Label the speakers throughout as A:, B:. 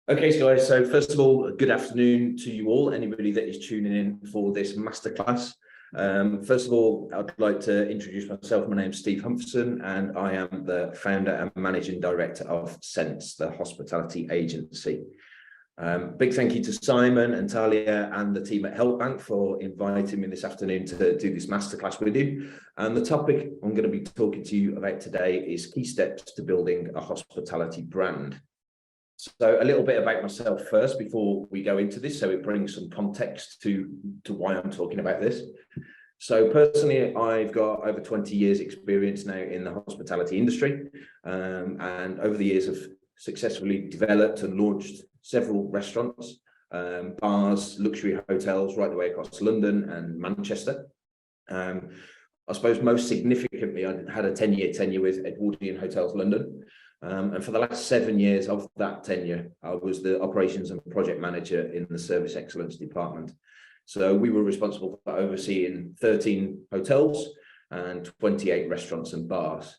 A: Okay, guys, so first of all, good afternoon to you all, anybody that is tuning in for this masterclass. First of all, I'd like to introduce myself. My name's Steve Humphreyson, and I am the founder and managing director of Sense, the hospitality agency. Big thank you to Simon and Talia and the team at HelpBnk for inviting me this afternoon to do this masterclass with you. And the topic I'm going to be talking to you about today is key steps to building a hospitality brand. So a little bit about myself first before we go into this, so it brings some context to why I'm talking about this. So personally, I've got over 20 years experience now in the hospitality industry, and over the years have successfully developed and launched several restaurants, bars, luxury hotels right the way across London and Manchester. I suppose most significantly, I had a 10-year tenure with Edwardian Hotels London. And for the last 7 years of that tenure, I was the operations and project manager in the service excellence department. So we were responsible for overseeing 13 hotels and 28 restaurants and bars.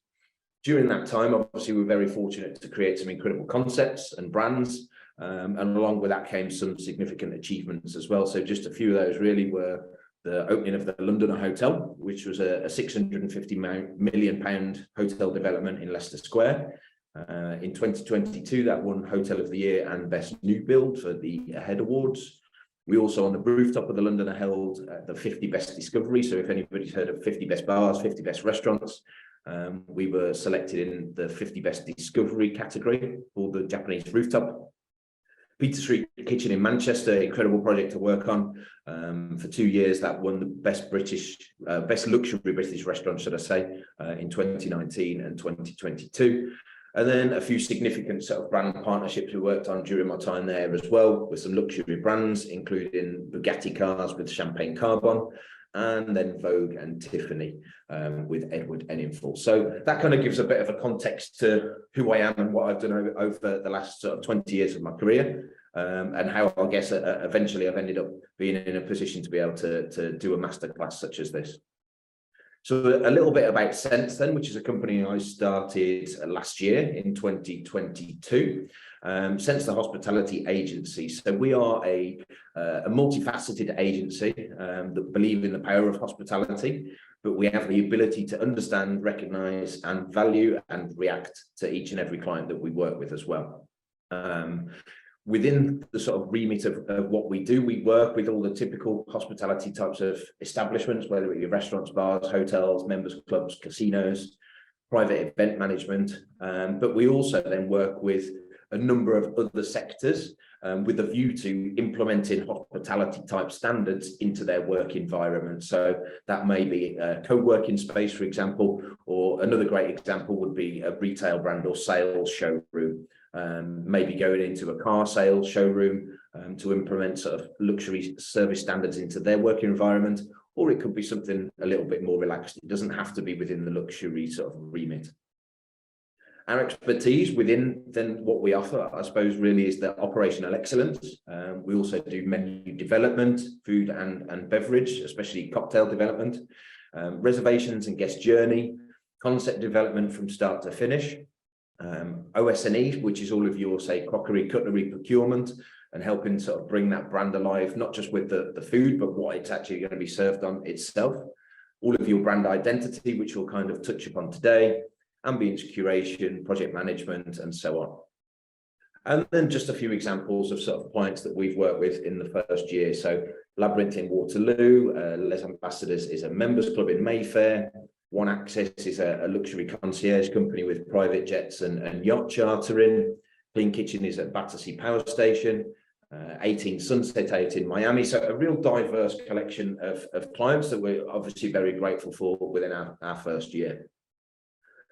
A: During that time, obviously, we were very fortunate to create some incredible concepts and brands. And along with that came some significant achievements as well. So just a few of those really were the opening of the Londoner Hotel, which was a £650 million hotel development in Leicester Square. In 2022, that won Hotel of the Year and Best New Build for the Ahead Awards. We also, on the rooftop of the Londoner, held the 50 Best Discovery. So if anybody's heard of 50 Best Bars, 50 Best Restaurants, we were selected in the 50 Best Discovery category for the Japanese rooftop. Peter Street Kitchen in Manchester, incredible project to work on. For 2 years, that won the Best Luxury British Restaurant, should I say, in 2019 and 2022. And then a few significant sort of brand partnerships we worked on during my time there as well, with some luxury brands, including Bugatti cars with Champagne Carbon, and then Vogue and Tiffany with Edward Enninful. So that kind of gives a bit of a context to who I am and what I've done over the last sort of 20 years of my career, and how I guess eventually I've ended up being in a position to be able to do a masterclass such as this. So a little bit about Sense then, which is a company I started last year in 2022. Sense, the hospitality agency. So we are a multifaceted agency that believe in the power of hospitality, but we have the ability to understand, recognize, and value and react to each and every client that we work with as well. Within the sort of remit of what we do, we work with all the typical hospitality types of establishments, whether it be restaurants, bars, hotels, members clubs, casinos, private event management. But we also then work with a number of other sectors with a view to implementing hospitality type standards into their work environment. So that may be a co-working space, for example, or another great example would be a retail brand or sales showroom. Maybe going into a car sales showroom to implement sort of luxury service standards into their working environment, or it could be something a little bit more relaxed. It doesn't have to be within the luxury sort of remit. Our expertise within then what we offer, I suppose, really is the operational excellence. We also do menu development, food and beverage, especially cocktail development, reservations and guest journey, concept development from start to finish. OS&E, which is all of your, say, crockery, cutlery procurement, and helping sort of bring that brand alive, not just with the food, but what it's actually going to be served on itself. All of your brand identity, which we'll kind of touch upon today, ambience curation, project management, and so on. And then just a few examples of sort of clients that we've worked with in the first year. So Labyrinth in Waterloo, Les Ambassadors is a members club in Mayfair. One Access is a luxury concierge company with private jets and yacht chartering. Clean Kitchen is at Battersea Power Station. 18 Sunset out in Miami. So a real diverse collection of clients that we're obviously very grateful for within our first year.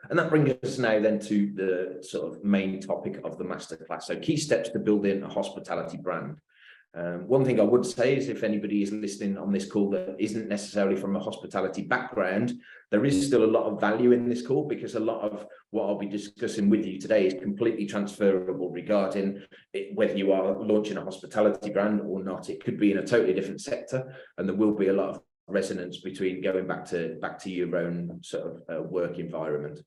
A: And that brings us now then to the sort of main topic of the masterclass. So key steps to building a hospitality brand. One thing I would say is if anybody is listening on this call that isn't necessarily from a hospitality background, there is still a lot of value in this call, because a lot of what I'll be discussing with you today is completely transferable regarding whether you are launching a hospitality brand or not. It could be in a totally different sector, and there will be a lot of resonance between going back to your own sort of work environment.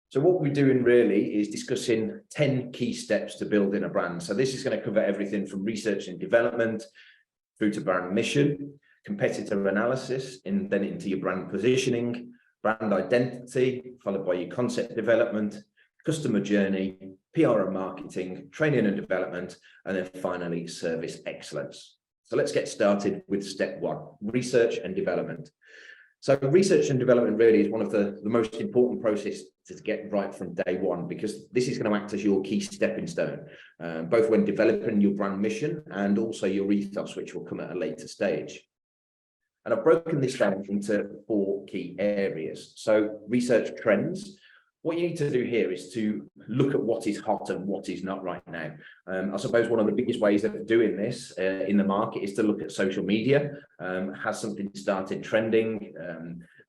A: So what we're doing really is discussing 10 key steps to building a brand. So this is going to cover everything from research and development through to brand mission, competitor analysis, and then into your brand positioning, brand identity, followed by your concept development, customer journey, PR and marketing, training and development, and then finally service excellence. So let's get started with step one, research and development. So research and development really is one of the most important processes to get right from day one, because this is going to act as your key stepping stone, both when developing your brand mission and also your ethos, which will come at a later stage. And I've broken this down into 4 key areas. So research trends. What you need to do here is to look at what is hot and what is not right now. I suppose one of the biggest ways of doing this in the market is to look at social media. Has something started trending,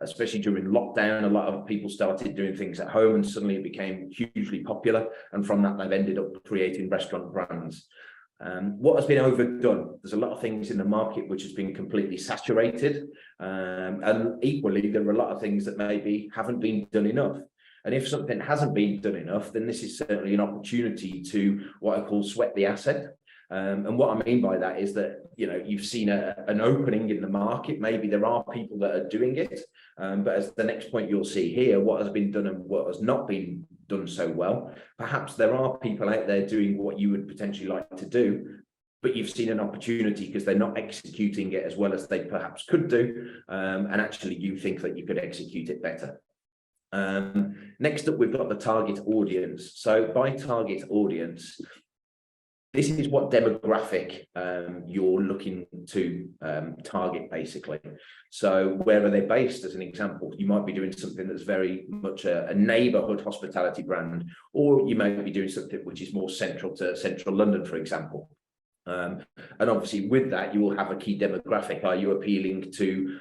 A: especially during lockdown? A lot of people started doing things at home and suddenly it became hugely popular. And from that, they've ended up creating restaurant brands. What has been overdone? There's a lot of things in the market which has been completely saturated. And equally, there are a lot of things that maybe haven't been done enough. And if something hasn't been done enough, then this is certainly an opportunity to what I call sweat the asset. And what I mean by that is that, you know, you've seen an opening in the market. Maybe there are people that are doing it. But as the next point you'll see here, what has been done and what has not been done so well. Perhaps there are people out there doing what you would potentially like to do, but you've seen an opportunity because they're not executing it as well as they perhaps could do. And actually you think that you could execute it better. Next up, we've got the target audience. So by target audience, this is what demographic you're looking to target, basically. So where are they based? As an example, you might be doing something that's very much a neighborhood hospitality brand, or you might be doing something which is more central to central London, for example. And obviously with that, you will have a key demographic. Are you appealing to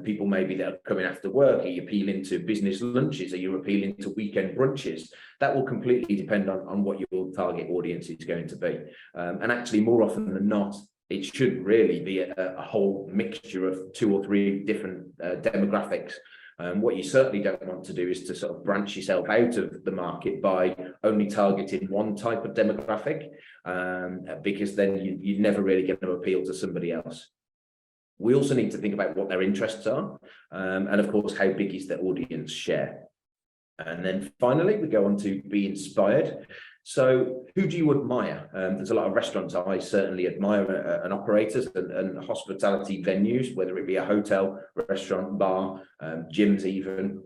A: people maybe that are coming after work? Are you appealing to business lunches? Are you appealing to weekend brunches? That will completely depend on what your target audience is going to be. And actually, more often than not, it should really be a whole mixture of 2 or 3 different demographics. What you certainly don't want to do is to sort of branch yourself out of the market by only targeting one type of demographic, because then you're never really going to appeal to somebody else. We also need to think about what their interests are, and of course, how big is their audience share. And then finally, we go on to be inspired. So who do you admire? There's a lot of restaurants I certainly admire and operators and hospitality venues, whether it be a hotel, restaurant, bar, gyms even.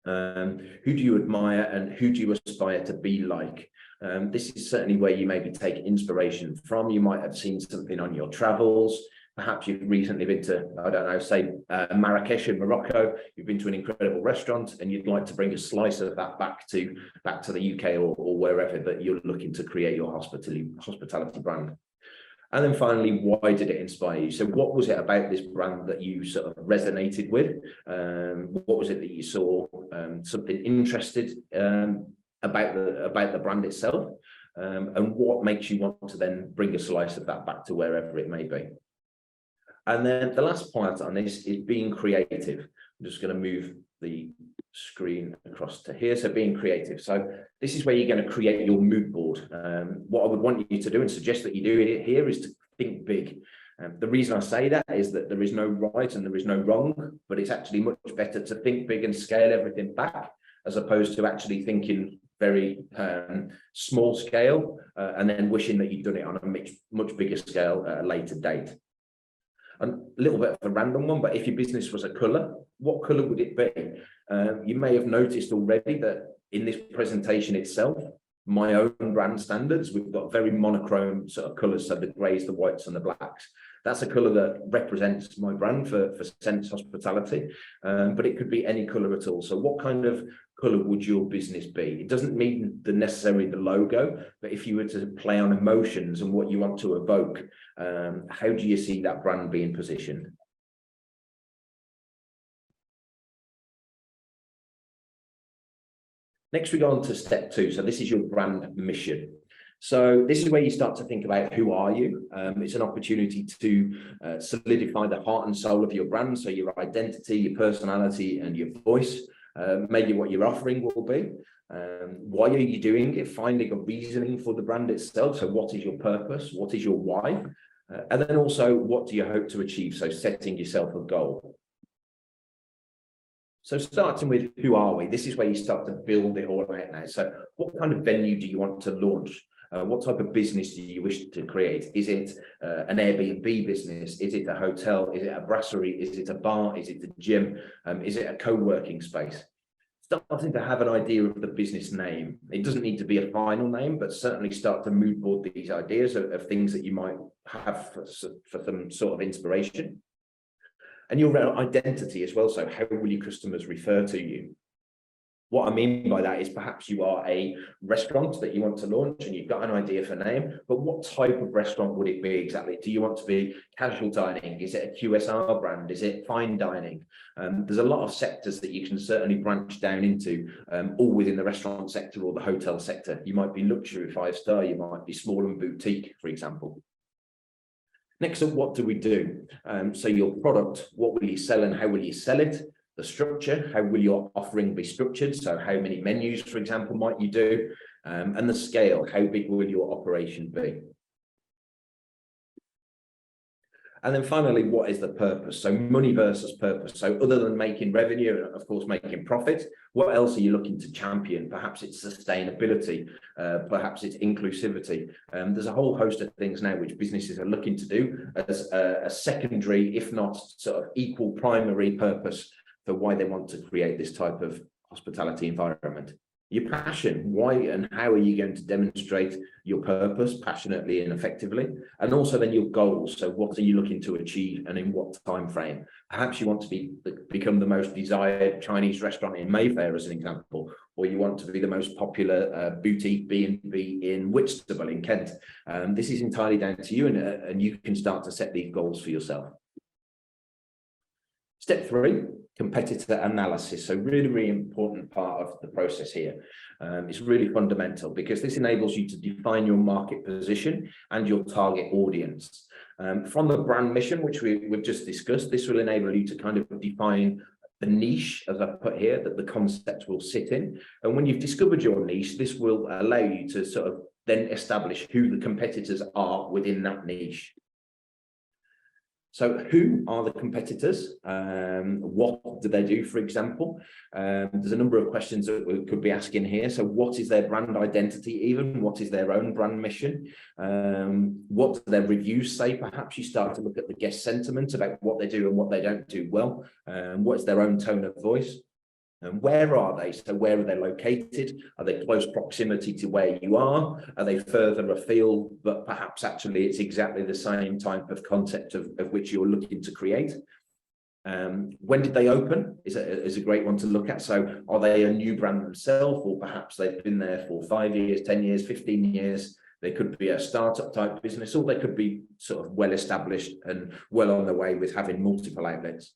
A: Who do you admire and who do you aspire to be like? This is certainly where you maybe take inspiration from. You might have seen something on your travels. Perhaps you've recently been to, I don't know, say Marrakesh in Morocco. You've been to an incredible restaurant and you'd like to bring a slice of that back to the UK or wherever that you're looking to create your hospitality brand. And then finally, why did it inspire you? So what was it about this brand that you sort of resonated with? What was it that you saw something interested about the brand itself? And what makes you want to then bring a slice of that back to wherever it may be? And then the last part on this is being creative. I'm just going to move the screen across to here. So being creative. So this is where you're going to create your mood board. What I would want you to do and suggest that you do it here is to think big. The reason I say that is that there is no right and there is no wrong, but it's actually much better to think big and scale everything back as opposed to actually thinking very small scale and then wishing that you'd done it on a much bigger scale at a later date. A little bit of a random one, but if your business was a colour, what colour would it be? You may have noticed already that in this presentation itself, my own brand standards, we've got very monochrome sort of colours, so the greys, the whites and the blacks. That's a colour that represents my brand for Sense Hospitality, but it could be any colour at all. So what kind of colour would your business be? It doesn't mean necessarily the logo, but if you were to play on emotions and what you want to evoke, how do you see that brand being positioned? Next, we go on to step 2. So this is your brand mission. So this is where you start to think about who are you. It's an opportunity to solidify the heart and soul of your brand. So your identity, your personality and your voice. maybe what your offering will be. Why are you doing it? Finding a reasoning for the brand itself. So what is your purpose? What is your why? And then also, what do you hope to achieve? So setting yourself a goal. So starting with who are we? This is where you start to build it all out now. So what kind of venue do you want to launch? What type of business do you wish to create? Is it an Airbnb business? Is it a hotel? Is it a brasserie? Is it a bar? Is it a gym? Is it a co-working space? Starting to have an idea of the business name. It doesn't need to be a final name, but certainly start to mood board these ideas of things that you might have for some sort of inspiration. And your identity as well. So how will your customers refer to you? What I mean by that is perhaps you are a restaurant that you want to launch and you've got an idea for name, but what type of restaurant would it be exactly? Do you want to be casual dining? Is it a QSR brand? Is it fine dining? There's a lot of sectors that you can certainly branch down into, all within the restaurant sector or the hotel sector. You might be luxury 5-star, you might be small and boutique, for example. Next up, what do we do? So your product, what will you sell and how will you sell it? The structure, how will your offering be structured? So how many menus, for example, might you do? And the scale, how big will your operation be? And then finally, what is the purpose? So money versus purpose. So other than making revenue and of course making profit, what else are you looking to champion? Perhaps it's sustainability, perhaps it's inclusivity. There's a whole host of things now which businesses are looking to do as a secondary, if not sort of equal primary purpose for why they want to create this type of hospitality environment. Your passion, why and how are you going to demonstrate your purpose passionately and effectively? And also then your goals. So what are you looking to achieve and in what time frame? Perhaps you want to become the most desired Chinese restaurant in Mayfair, as an example, or you want to be the most popular boutique B&B in Whitstable in Kent. This is entirely down to you, and you can start to set these goals for yourself. Step 3, competitor analysis. So really, really important part of the process here. It's really fundamental because this enables you to define your market position and your target audience. From the brand mission, which we've just discussed, this will enable you to kind of define the niche, as I've put here, that the concept will sit in. And when you've discovered your niche, this will allow you to sort of then establish who the competitors are within that niche. So who are the competitors? What do they do, for example? There's a number of questions that we could be asking here. So what is their brand identity even? What is their own brand mission? What do their reviews say? Perhaps you start to look at the guest sentiment about what they do and what they don't do well. What is their own tone of voice? And where are they? So where are they located? Are they close proximity to where you are? Are they further afield, but perhaps actually it's exactly the same type of concept of which you're looking to create? When did they open is a great one to look at. So are they a new brand themselves, or perhaps they've been there for 5 years, 10 years, 15 years? They could be a startup type business, or they could be sort of well established and well on the way with having multiple outlets.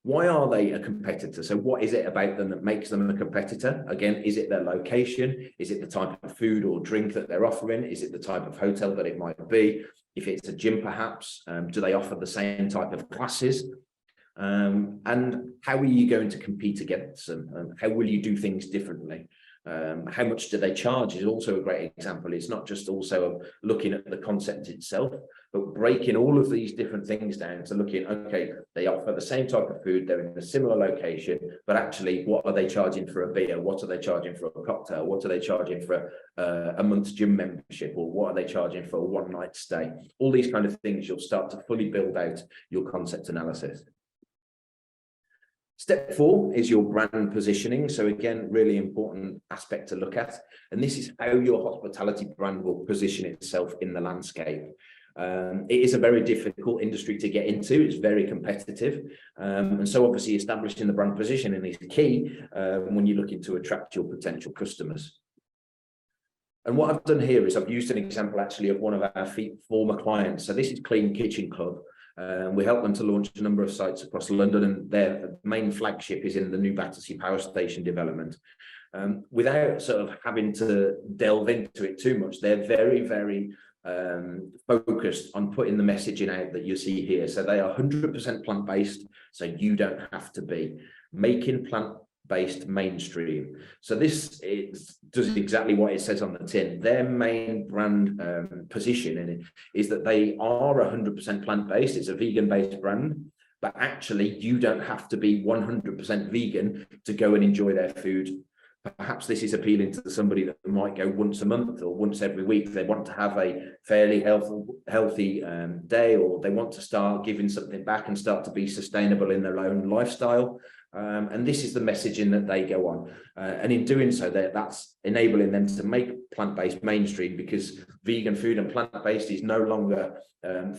A: Why are they a competitor? So what is it about them that makes them a competitor? Again, is it their location? Is it the type of food or drink that they're offering? Is it the type of hotel that it might be? If it's a gym, perhaps, do they offer the same type of classes? And how are you going to compete against them? How will you do things differently? How much do they charge is also a great example. It's not just also looking at the concept itself, but breaking all of these different things down to looking, okay, they offer the same type of food, they're in a similar location, but actually what are they charging for a beer? What are they charging for a cocktail? What are they charging for a month's gym membership? Or what are they charging for a one-night stay? All these kind of things, you'll start to fully build out your concept analysis. Step 4 is your brand positioning. So again, really important aspect to look at. And this is how your hospitality brand will position itself in the landscape. It is a very difficult industry to get into. It's very competitive. And so obviously establishing the brand positioning is key when you're looking to attract your potential customers. And what I've done here is I've used an example actually of one of our former clients. So this is Clean Kitchen Club. We helped them to launch a number of sites across London, and their main flagship is in the new Battersea Power Station development. without sort of having to delve into it too much. They're very, very focused on putting the messaging out that you see here. So they are 100% plant-based, so you don't have to be. Making plant-based mainstream. So this does exactly what it says on the tin. Their main brand position in it is that they are 100% plant-based. It's a vegan-based brand, but actually you don't have to be 100% vegan to go and enjoy their food. Perhaps this is appealing to somebody that might go once a month or once every week. They want to have a fairly healthy day, or they want to start giving something back and start to be sustainable in their own lifestyle. And this is the messaging that they go on. And in doing so, that's enabling them to make plant-based mainstream, because vegan food and plant-based is no longer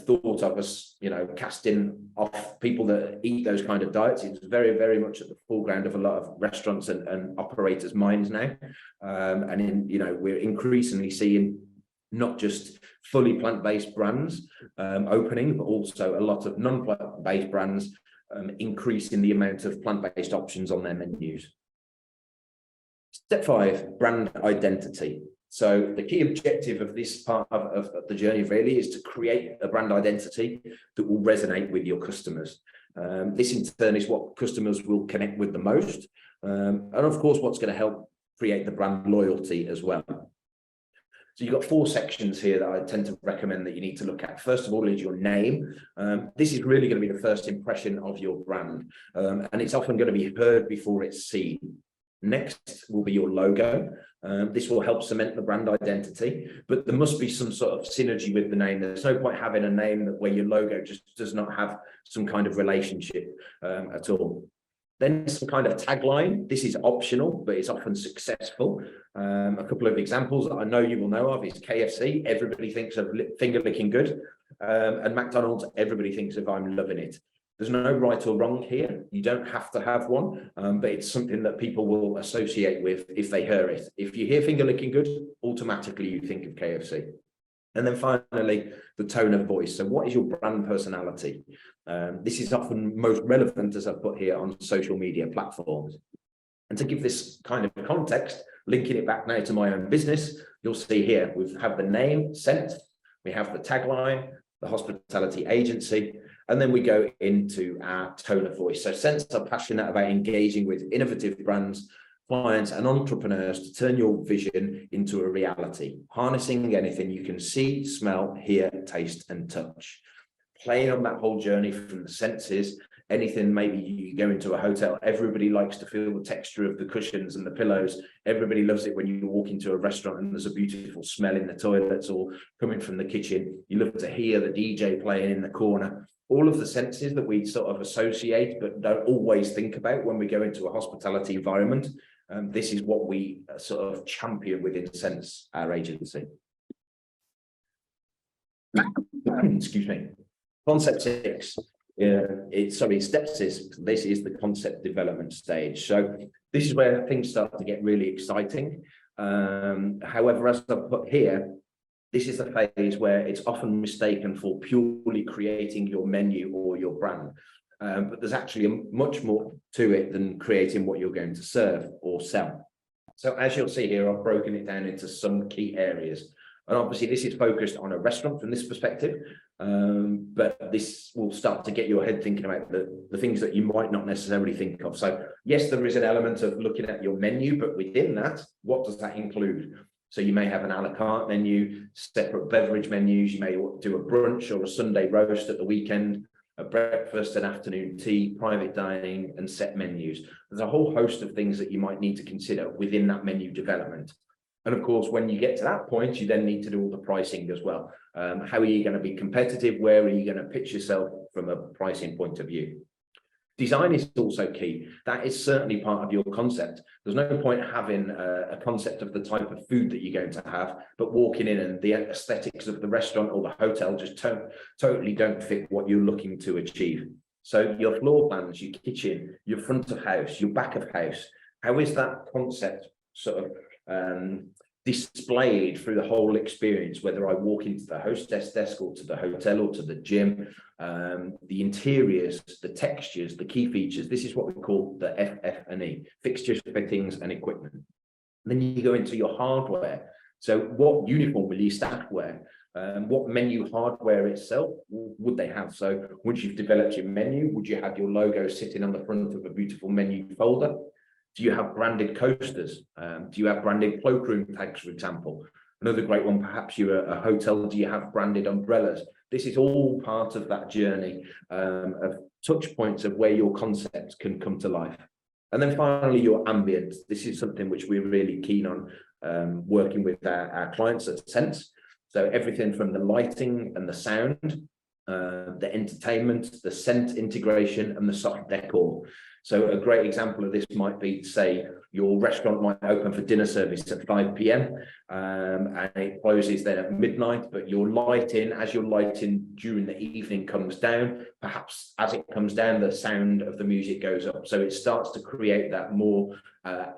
A: thought of as, casting off people that eat those kind of diets. It's very, very much at the foreground of a lot of restaurants and operators' minds now. We're increasingly seeing not just fully plant-based brands opening, but also a lot of non-plant-based brands increasing the amount of plant-based options on their menus. Step 5, brand identity. So the key objective of this part of the journey really is to create a brand identity that will resonate with your customers. This in turn is what customers will connect with the most. And of course, what's going to help create the brand loyalty as well. So you've got 4 sections here that I tend to recommend that you need to look at. First of all is your name. This is really going to be the first impression of your brand. And it's often going to be heard before it's seen. Next will be your logo. This will help cement the brand identity, but there must be some sort of synergy with the name. There's no point having a name where your logo just does not have some kind of relationship at all. Then some kind of tagline. This is optional, but it's often successful. A couple of examples that I know you will know of is KFC. Everybody thinks of finger licking good. And McDonald's, everybody thinks of I'm loving it. There's no right or wrong here. You don't have to have one, but it's something that people will associate with if they hear it. If you hear finger licking good, automatically you think of KFC. And then finally, the tone of voice. So what is your brand personality? This is often most relevant, as I've put here, on social media platforms. And to give this kind of context, linking it back now to my own business, you'll see here, we have the name, Scent, we have the tagline, the hospitality agency, and then we go into our tone of voice. So Scent are passionate about engaging with innovative brands, clients and entrepreneurs to turn your vision into a reality, harnessing anything you can see, smell, hear, taste and touch. Playing on that whole journey from the senses, anything, maybe you go into a hotel, everybody likes to feel the texture of the cushions and the pillows. Everybody loves it when you walk into a restaurant and there's a beautiful smell in the toilets or coming from the kitchen. You love to hear the DJ playing in the corner. All of the senses that we sort of associate but don't always think about when we go into a hospitality environment. This is what we sort of champion within Sense, our agency. Excuse me. Concept 6. Step 6. This is the concept development stage. So this is where things start to get really exciting. However, as I've put here, this is the phase where it's often mistaken for purely creating your menu or your brand. But there's actually much more to it than creating what you're going to serve or sell. So as you'll see here, I've broken it down into some key areas. And obviously this is focused on a restaurant from this perspective, but this will start to get your head thinking about the things that you might not necessarily think of. So yes, there is an element of looking at your menu, but within that, what does that include? So you may have an a la carte menu, separate beverage menus, you may do a brunch or a Sunday roast at the weekend, a breakfast, an afternoon tea, private dining, and set menus. There's a whole host of things that you might need to consider within that menu development. And of course, when you get to that point, you then need to do all the pricing as well. How are you going to be competitive? Where are you going to pitch yourself from a pricing point of view? Design is also key. That is certainly part of your concept. There's no point having a concept of the type of food that you're going to have, but walking in and the aesthetics of the restaurant or the hotel just totally don't fit what you're looking to achieve. So your floor plans, your kitchen, your front of house, your back of house, how is that concept sort of displayed through the whole experience, whether I walk into the hostess desk or to the hotel or to the gym, the interiors, the textures, the key features. This is what we call the FF&E, fixtures, fittings and equipment. Then you go into your hardware. So what uniform will your staff wear? What menu hardware itself would they have? So once you've developed your menu, would you have your logo sitting on the front of a beautiful menu folder? Do you have branded coasters? Do you have branded cloakroom tags, for example? Another great one, perhaps you're a hotel, do you have branded umbrellas? This is all part of that journey of touch points of where your concepts can come to life. And then finally, your ambience. This is something which we're really keen on working with our clients at Sense. So everything from the lighting and the sound, the entertainment, the scent integration, and the soft decor. So a great example of this might be, say, your restaurant might open for dinner service at 5 p.m. And it closes then at midnight, but your lighting, as your lighting during the evening comes down, perhaps as it comes down, the sound of the music goes up. So it starts to create that more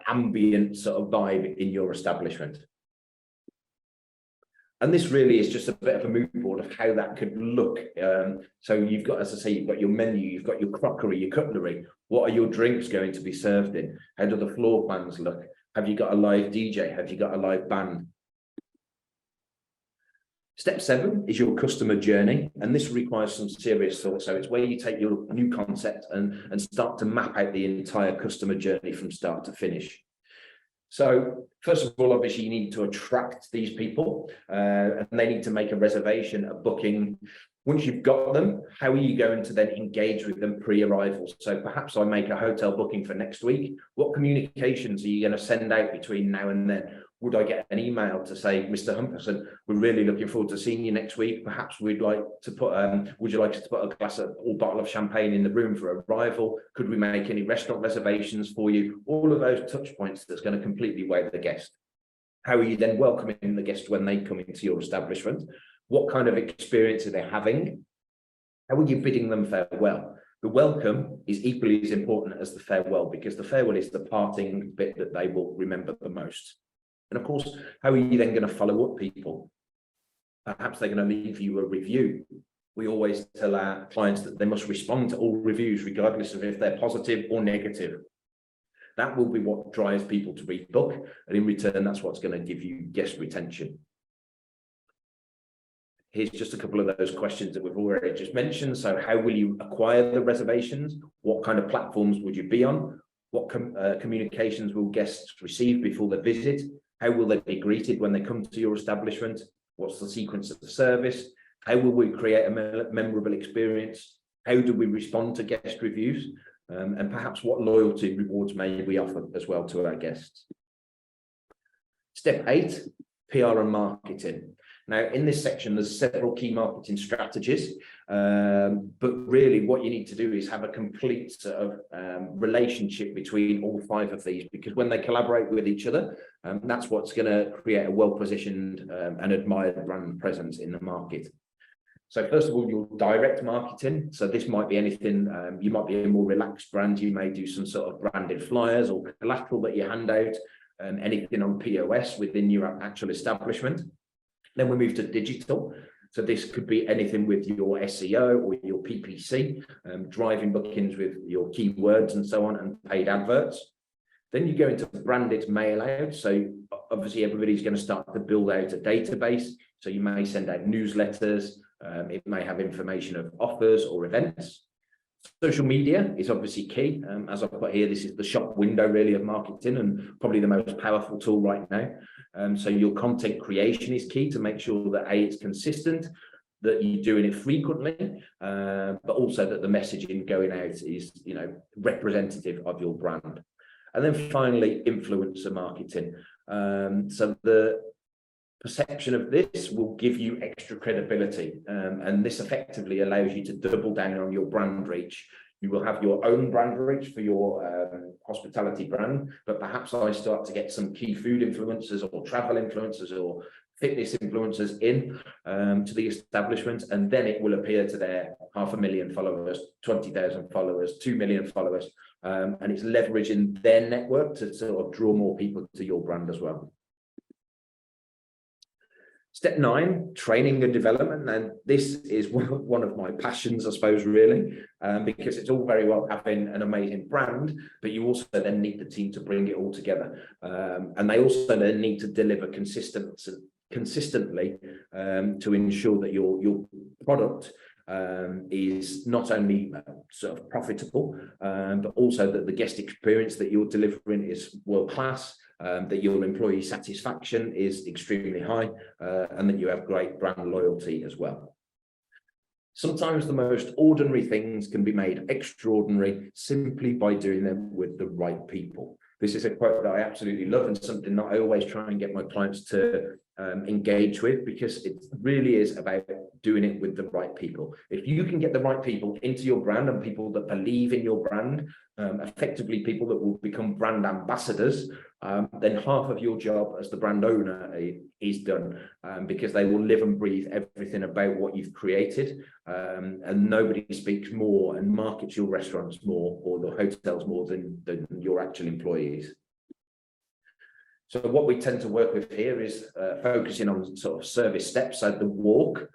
A: ambient sort of vibe in your establishment. And this really is just a bit of a mood board of how that could look. So you've got, as I say, you've got your menu, you've got your crockery, your cutlery. What are your drinks going to be served in? How do the floor plans look? Have you got a live DJ? Have you got a live band? Step 7 is your customer journey, and this requires some serious thought. So it's where you take your new concept and start to map out the entire customer journey from start to finish. So first of all, obviously, you need to attract these people and they need to make a reservation, a booking. Once you've got them, how are you going to then engage with them pre-arrival? So perhaps I make a hotel booking for next week. What communications are you going to send out between now and then? Would I get an email to say, Mr. Humperson, we're really looking forward to seeing you next week. Perhaps we'd like to put, would you like us to put a glass of, or bottle of champagne in the room for arrival? Could we make any restaurant reservations for you? All of those touch points that's going to completely weigh the guest. How are you then welcoming the guest when they come into your establishment? What kind of experience are they having? How are you bidding them farewell? The welcome is equally as important as the farewell, because the farewell is the parting bit that they will remember the most. And of course, how are you then going to follow up people? Perhaps they're going to leave you a review. We always tell our clients that they must respond to all reviews, regardless of if they're positive or negative. That will be what drives people to rebook, and in return, that's what's going to give you guest retention. Here's just a couple of those questions that we've already just mentioned. So how will you acquire the reservations? What kind of platforms would you be on? What communications will guests receive before the visit? How will they be greeted when they come to your establishment? What's the sequence of the service? How will we create a memorable experience? How do we respond to guest reviews? And perhaps what loyalty rewards may we offer as well to our guests? Step 8, PR and marketing. Now, in this section, there's several key marketing strategies, but really what you need to do is have a complete sort of relationship between all 5 of these, because when they collaborate with each other, that's what's going to create a well-positioned and admired brand presence in the market. So first of all, your direct marketing. So this might be anything, you might be a more relaxed brand, you may do some sort of branded flyers or collateral that you hand out, anything on POS within your actual establishment. Then we move to digital. So this could be anything with your SEO or your PPC, driving bookings with your keywords and so on, and paid adverts. Then you go into branded mail out. So obviously everybody's going to start to build out a database. So you may send out newsletters. It may have information of offers or events. Social media is obviously key. As I put here, this is the shop window really of marketing and probably the most powerful tool right now. So your content creation is key to make sure that A, it's consistent, that you're doing it frequently, but also that the messaging going out is, you know, representative of your brand. And then finally, influencer marketing. So the perception of this will give you extra credibility, and this effectively allows you to double down on your brand reach. You will have your own brand reach for your hospitality brand, but perhaps I start to get some key food influencers or travel influencers or fitness influencers in to the establishment, and then it will appear to their 500,000 followers, 20,000 followers, 2 million followers, and it's leveraging their network to sort of draw more people to your brand as well. Step 9, training and development. And this is one of my passions, I suppose, really, because it's all very well having an amazing brand, but you also then need the team to bring it all together. And they also then need to deliver consistently to ensure that your product is not only sort of profitable, but also that the guest experience that you're delivering is world class, that your employee satisfaction is extremely high, and that you have great brand loyalty as well. Sometimes the most ordinary things can be made extraordinary simply by doing them with the right people. This is a quote that I absolutely love, and something that I always try and get my clients to engage with, because it really is about doing it with the right people. If you can get the right people into your brand, and people that believe in your brand, effectively people that will become brand ambassadors, then half of your job as the brand owner is done, because they will live and breathe everything about what you've created, and nobody speaks more and markets your restaurants more or the hotels more than your actual employees. So what we tend to work with here is focusing on sort of service steps. So the walk,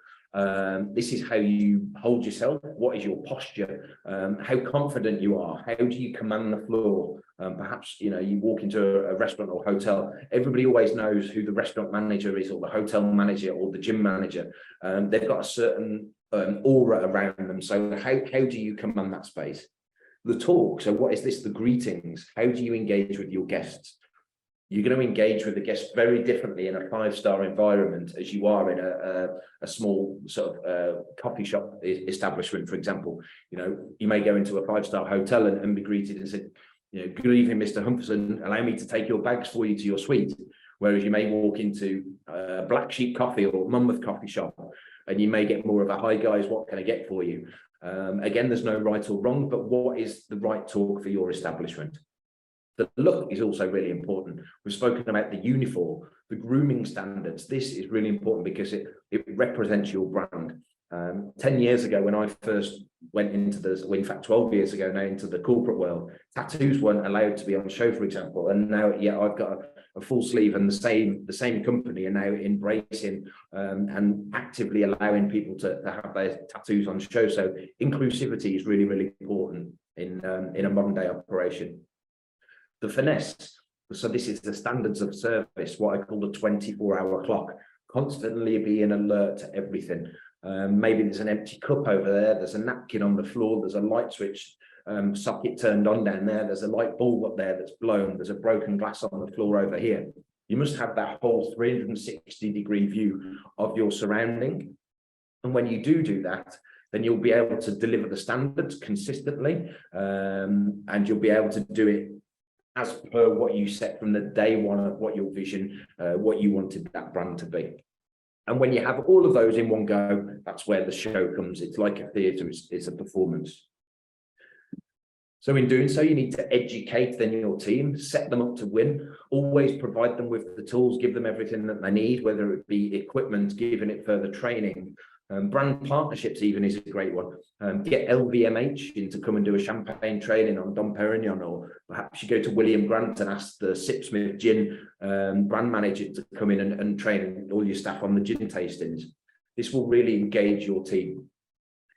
A: this is how you hold yourself. What is your posture? How confident you are? How do you command the floor? Perhaps, you walk into a restaurant or hotel. Everybody always knows who the restaurant manager is, or the hotel manager, or the gym manager. They've got a certain aura around them. So how do you command that space? The talk. So what is this? The greetings. How do you engage with your guests? You're going to engage with the guests very differently in a 5-star environment as you are in a small sort of coffee shop establishment, for example. You may go into a 5-star hotel and be greeted and say, good evening, Mr. Humpherson, allow me to take your bags for you to your suite. Whereas you may walk into Black Sheep Coffee or Monmouth Coffee Shop, and you may get more of a, hi guys, what can I get for you? Again, there's no right or wrong, but what is the right talk for your establishment? The look is also really important. We've spoken about the uniform, the grooming standards. This is really important because it represents your brand. 10 years ago, when I first went into in fact 12 years ago now, into the corporate world, tattoos weren't allowed to be on show, for example. And now, I've got a full sleeve, and the same company are now embracing and actively allowing people to have their tattoos on show. So inclusivity is really, really important in a modern day operation. The finesse. So this is the standards of service, what I call the 24-hour clock, constantly being alert to everything. Maybe there's an empty cup over there, there's a napkin on the floor, there's a light switch socket turned on down there, there's a light bulb up there that's blown, there's a broken glass on the floor over here. You must have that whole 360-degree view of your surrounding. And when you do that, then you'll be able to deliver the standards consistently, and you'll be able to do it as per what you set from the day one of what your vision, what you wanted that brand to be. And when you have all of those in one go, that's where the show comes. It's like a theatre, it's a performance. So in doing so, you need to educate then your team, set them up to win, always provide them with the tools, give them everything that they need, whether it be equipment, giving it further training. Brand partnerships even is a great one. Get LVMH in to come and do a champagne training on Dom Perignon, or perhaps you go to William Grant and ask the Sipsmith Gin brand manager to come in and train all your staff on the gin tastings. This will really engage your team.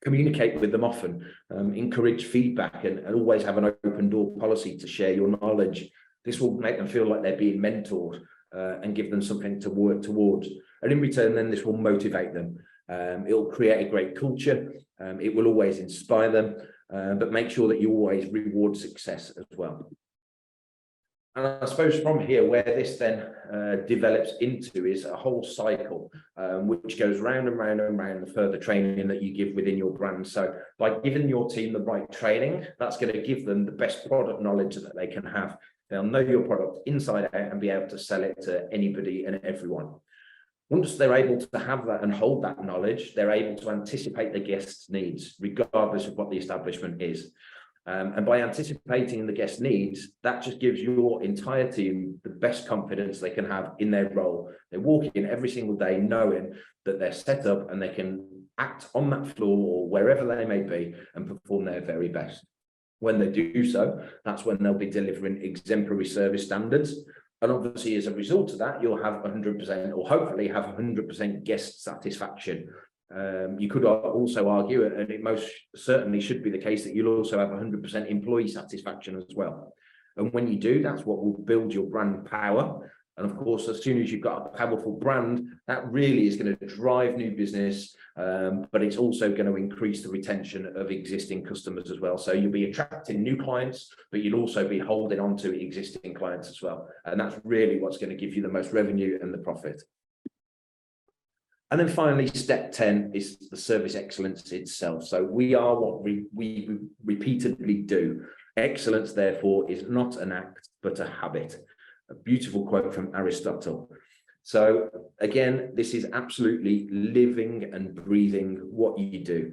A: Communicate with them often, encourage feedback, and always have an open door policy to share your knowledge. This will make them feel like they're being mentored, and give them something to work towards. And in return, then this will motivate them. It will create a great culture. It will always inspire them, but make sure that you always reward success as well. And I suppose from here, where this then develops into is a whole cycle, which goes round and round and round the further training that you give within your brand. So by giving your team the right training, that's going to give them the best product knowledge that they can have. They'll know your product inside out and be able to sell it to anybody and everyone. Once they're able to have that and hold that knowledge, they're able to anticipate the guest's needs, regardless of what the establishment is. And by anticipating the guest needs, that just gives your entire team the best confidence they can have in their role. They walk in every single day knowing that they're set up and they can act on that floor or wherever they may be and perform their very best. When they do so, that's when they'll be delivering exemplary service standards, And obviously, as a result of that, you'll have 100%, or hopefully have 100% guest satisfaction. You could also argue, and it most certainly should be the case, that you'll also have 100% employee satisfaction as well. And when you do, that's what will build your brand power. And of course, as soon as you've got a powerful brand, that really is going to drive new business, but it's also going to increase the retention of existing customers as well. So you'll be attracting new clients, but you'll also be holding on to existing clients as well. And that's really what's going to give you the most revenue and the profit. And then finally, step 10 is the service excellence itself. So we are what we repeatedly do. Excellence, therefore, is not an act, but a habit. A beautiful quote from Aristotle. So again, this is absolutely living and breathing what you do.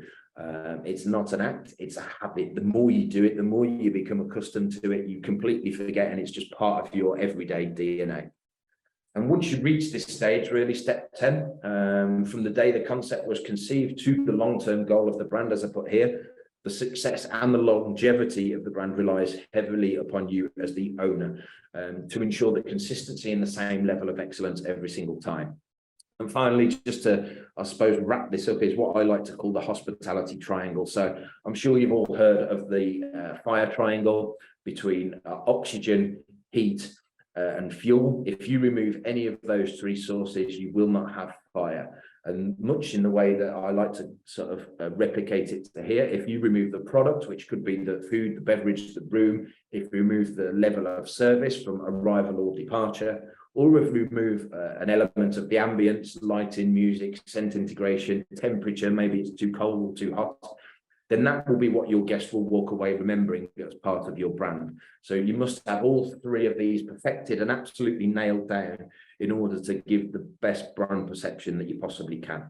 A: It's not an act, it's a habit. The more you do it, the more you become accustomed to it, you completely forget, and it's just part of your everyday DNA. And once you reach this stage, really step 10, from the day the concept was conceived to the long-term goal of the brand, as I put here, the success and the longevity of the brand relies heavily upon you as the owner, to ensure the consistency and the same level of excellence every single time. And finally, just to, I suppose, wrap this up, is what I like to call the hospitality triangle. So I'm sure you've all heard of the fire triangle between oxygen, heat, and fuel. If you remove any of those three sources, you will not have fire. And much in the way that I like to sort of replicate it to here, if you remove the product, which could be the food, the beverage, the room, if you remove the level of service from arrival or departure, or if you remove an element of the ambience, lighting, music, scent integration, temperature, maybe it's too cold or too hot, then that will be what your guests will walk away remembering as part of your brand. So you must have all three of these perfected and absolutely nailed down in order to give the best brand perception that you possibly can.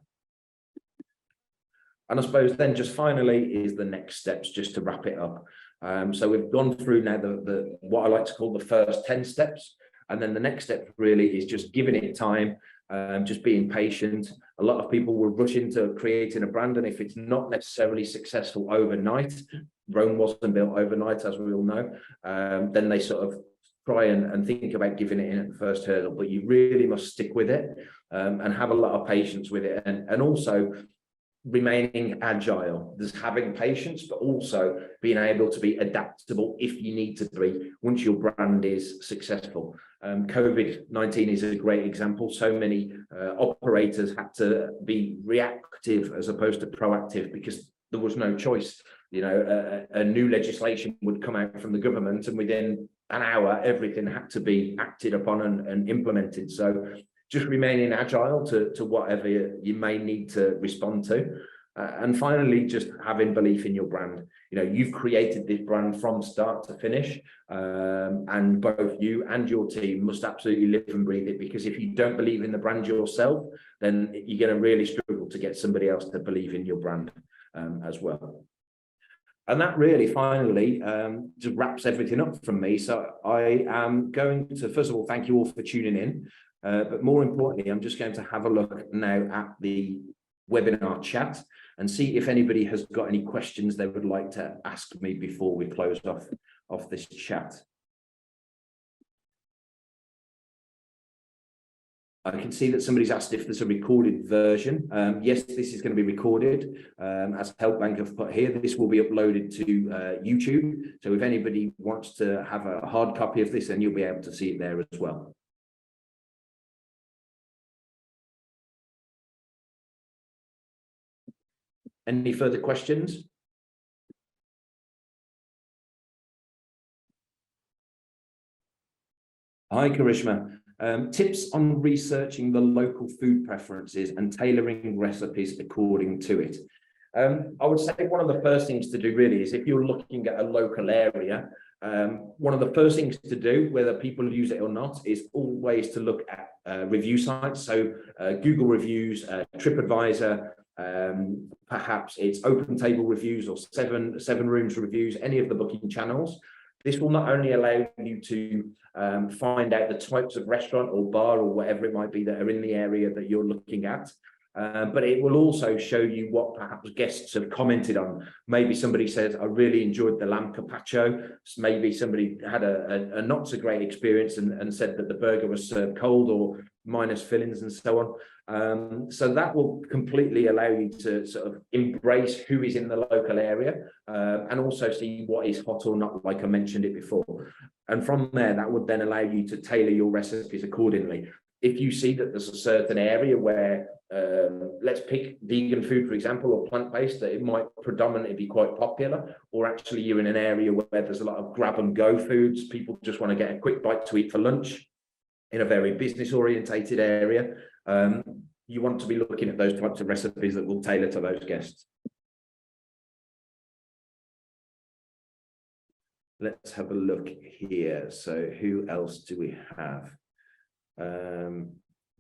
A: And I suppose then just finally is the next steps, just to wrap it up. So we've gone through now the what I like to call the first 10 steps. And then the next step really is just giving it time, just being patient. A lot of people will rush into creating a brand, and if it's not necessarily successful overnight, Rome wasn't built overnight, as we all know, then they sort of try and think about giving it in at the first hurdle. But you really must stick with it, and have a lot of patience with it, and also remaining agile. There's having patience, but also being able to be adaptable if you need to be once your brand is successful. COVID-19 is a great example. So many operators had to be reactive as opposed to proactive because there was no choice. You know, a new legislation would come out from the government, and within an hour, everything had to be acted upon and implemented. So just remaining agile to whatever you may need to respond to. And finally, just having belief in your brand. You know, you've created this brand from start to finish, and both you and your team must absolutely live and breathe it, because if you don't believe in the brand yourself, then you're going to really struggle to get somebody else to believe in your brand as well. And that really finally just wraps everything up from me. So I am going to, first of all, thank you all for tuning in. But more importantly, I'm just going to have a look now at the webinar chat and see if anybody has got any questions they would like to ask me before we close off this chat. I can see that somebody's asked if there's a recorded version. Yes, this is going to be recorded. As HelpBnk have put here, this will be uploaded to YouTube. So if anybody wants to have a hard copy of this, then you'll be able to see it there as well. Any further questions? Hi, Karishma. Tips on researching the local food preferences and tailoring recipes according to it. I would say one of the first things to do really is, if you're looking at a local area, one of the first things to do, whether people use it or not, is always to look at review sites. So Google reviews, TripAdvisor, perhaps it's Open Table reviews or seven Rooms reviews, any of the booking channels. This will not only allow you to find out the types of restaurant or bar or whatever it might be that are in the area that you're looking at, But it will also show you what perhaps guests have commented on. Maybe somebody says, I really enjoyed the lamb carpaccio. Maybe somebody had a not so great experience and said that the burger was served cold or minus fillings and so on. So that will completely allow you to sort of embrace who is in the local area and also see what is hot or not, like I mentioned it before. And from there, that would then allow you to tailor your recipes accordingly. If you see that there's a certain area where, let's pick vegan food, for example, or plant-based, that it might predominantly be quite popular, or actually you're in an area where there's a lot of grab-and-go foods, people just want to get a quick bite to eat for lunch in a very business-orientated area, you want to be looking at those types of recipes that will tailor to those guests. Let's have a look here. So who else do we have?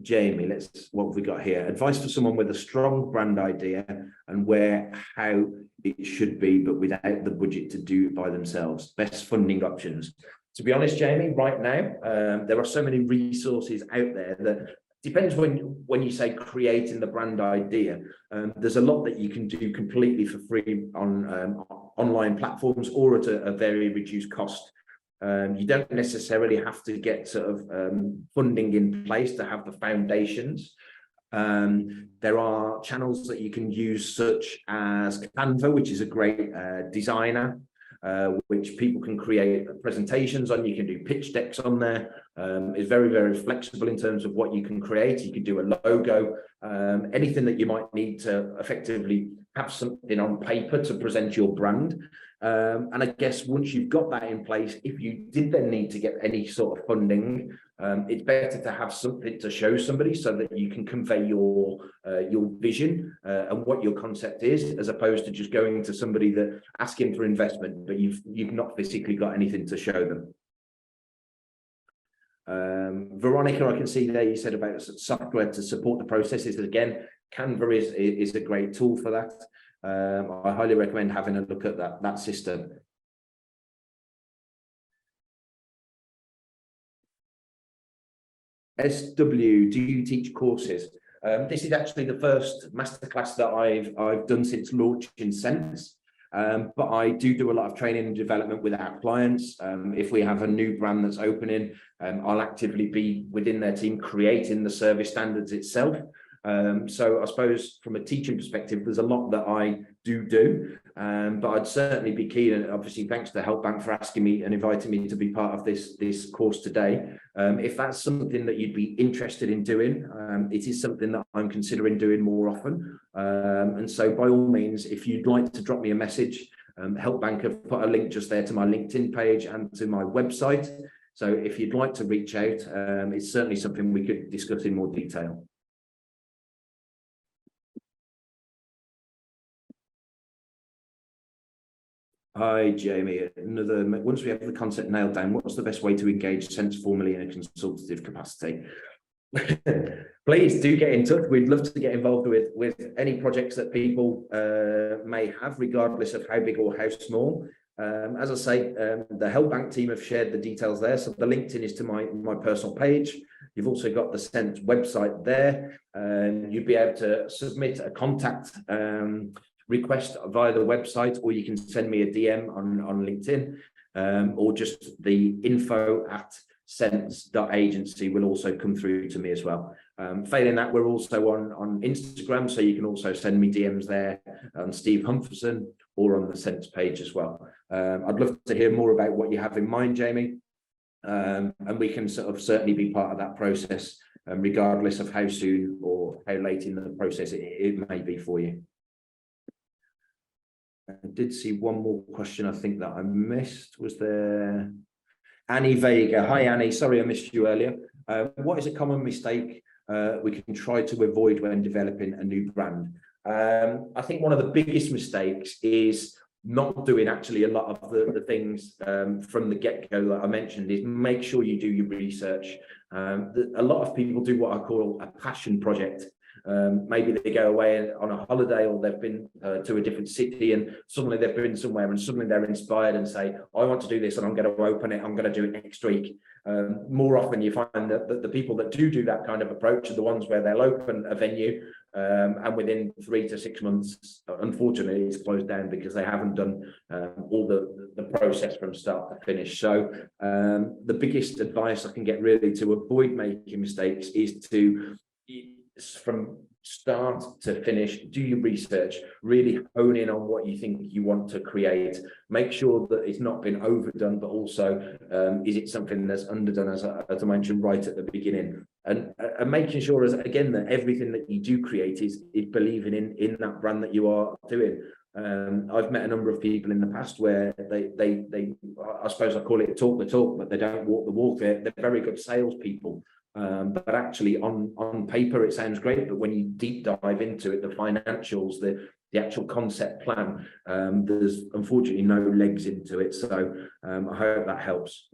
A: Jamie, what have we got here? Advice for someone with a strong brand idea and how it should be, but without the budget to do it by themselves. Best funding options. To be honest, Jamie, right now, there are so many resources out there that depends when you say creating the brand idea. There's a lot that you can do completely for free on online platforms or at a very reduced cost. You don't necessarily have to get sort of funding in place to have the foundations. There are channels that you can use, such as Canva, which is a great designer, which people can create presentations on. You can do pitch decks on there. It's very, very flexible in terms of what you can create. You can do a logo, anything that you might need to effectively have something on paper to present your brand. And I guess once you've got that in place, if you did then need to get any sort of funding, it's better to have something to show somebody so that you can convey your vision and what your concept is, as opposed to just going to somebody that asking for investment, but you've not physically got anything to show them. Veronica, I can see there you said about software to support the processes. Again, Canva is a great tool for that. I highly recommend having a look at that system. SW, do you teach courses? This is actually the first masterclass that I've done since launching Sense. But I do a lot of training and development with our clients. If we have a new brand that's opening, I'll actively be within their team creating the service standards itself. So I suppose from a teaching perspective, there's a lot that I do, but I'd certainly be keen, and obviously thanks to HelpBnk for asking me and inviting me to be part of this course today. If that's something that you'd be interested in doing, it is something that I'm considering doing more often. And so by all means, if you'd like to drop me a message, HelpBnk have put a link just there to my LinkedIn page and to my website. So if you'd like to reach out, it's certainly something we could discuss in more detail. Hi, Jamie. Once we have the concept nailed down, what's the best way to engage Sense formally in a consultative capacity? Please do get in touch. We'd love to get involved with any projects that people may have, regardless of how big or how small. As I say, the HelpBnk team have shared the details there. So the LinkedIn is to my personal page. You've also got the Sense website there. You'd be able to submit a contact request via the website, or you can send me a DM on LinkedIn, or just the info@sense.agency will also come through to me as well. Failing that, we're also on Instagram, so you can also send me DMs there on Steve Humpherson or on the Sense page as well. I'd love to hear more about what you have in mind, Jamie, and we can sort of certainly be part of that process, regardless of how soon or how late in the process it may be for you. I did see one more question, I think, that I missed. Was there Annie Vega? Hi, Annie. Sorry I missed you earlier. What is a common mistake we can try to avoid when developing a new brand? I think one of the biggest mistakes is not doing actually a lot of the things from the get-go that I mentioned. Is make sure you do your research. A lot of people do what I call a passion project. Maybe they go away on a holiday, or they've been to a different city, and suddenly they've been somewhere and suddenly they're inspired and say, I want to do this and I'm going to open it, I'm going to do it next week. More often you find that the people that do that kind of approach are the ones where they'll open a venue and within 3 to 6 months, unfortunately, it's closed down because they haven't done all the process from start to finish. So the biggest advice I can get really to avoid making mistakes is to, from start to finish, do your research, really hone in on what you think you want to create, make sure that it's not been overdone, but also is it something that's underdone, as I mentioned right at the beginning, and making sure, as again, that everything that you do create is believing in that brand that you are doing. I've met a number of people in the past where they I suppose I call it talk the talk, but they don't walk the walk. They're very good salespeople. But actually on paper it sounds great, but when you deep dive into it, the financials, the actual concept plan, there's unfortunately no legs into it. So I hope that helps.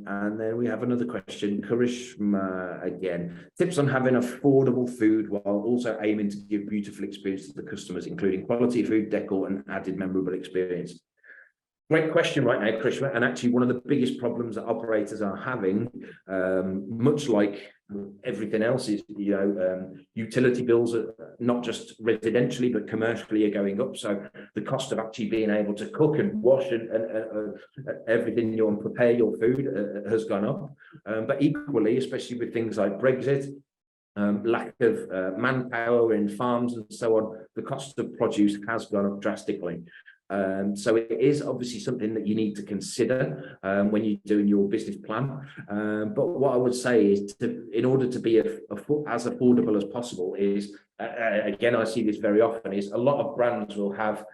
A: And then we have another question, Karishma again. Tips on having affordable food while also aiming to give beautiful experience to the customers, including quality food, decor, and added memorable experience. Great question right now, Krishna. And actually, one of the biggest problems that operators are having, much like everything else, is utility bills are not just residentially but commercially are going up. So the cost of actually being able to cook and wash and everything and prepare your food has gone up. But equally, especially with things like Brexit, lack of manpower in farms and so on, the cost of produce has gone up drastically. So it is obviously something that you need to consider when you're doing your business plan. But what I would say is, in order to be as affordable as possible, is again, I see this very often, is a lot of brands will have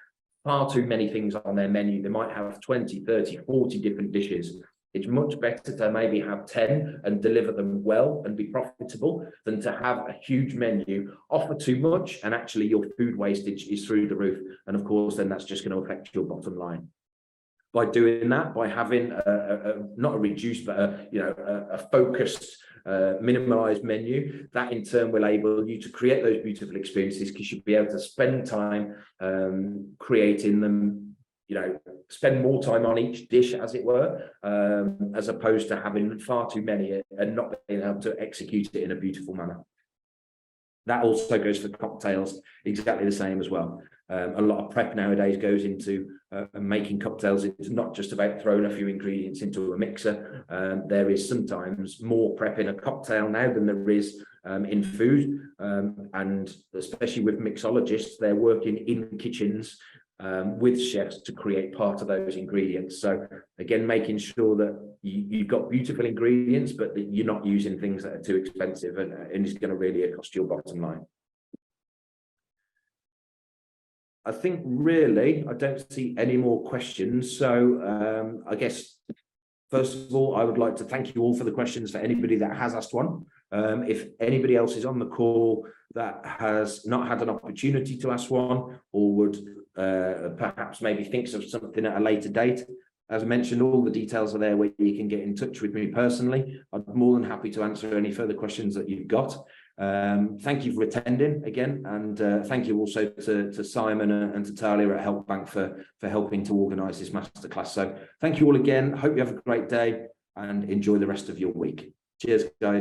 A: far too many things on their menu. They might have 20, 30, 40 different dishes. It's much better to maybe have 10 and deliver them well and be profitable than to have a huge menu, offer too much, and actually your food wastage is through the roof. And of course, then that's just going to affect your bottom line. By doing that, by having not a reduced, but a focused, minimalized menu, that in turn will enable you to create those beautiful experiences, because you'll be able to spend time creating them, spend more time on each dish, as it were, as opposed to having far too many and not being able to execute it in a beautiful manner. That also goes for cocktails, exactly the same as well. A lot of prep nowadays goes into making cocktails. It's not just about throwing a few ingredients into a mixer. There is sometimes more prep in a cocktail now than there is in food, and especially with mixologists, they're working in kitchens with chefs to create part of those ingredients. So again, making sure that you've got beautiful ingredients, but that you're not using things that are too expensive and it's going to really cost your bottom line. I think really I don't see any more questions. So I guess first of all, I would like to thank you all for the questions, for anybody that has asked one. If anybody else is on the call that has not had an opportunity to ask one, or would perhaps maybe thinks of something at a later date, as I mentioned, all the details are there where you can get in touch with me personally. I'm more than happy to answer any further questions that you've got. Thank you for attending again, and thank you also to Simon and to Talia at HelpBnk for helping to organise this masterclass. So thank you all again. Hope you have a great day and enjoy the rest of your week. Cheers, guys.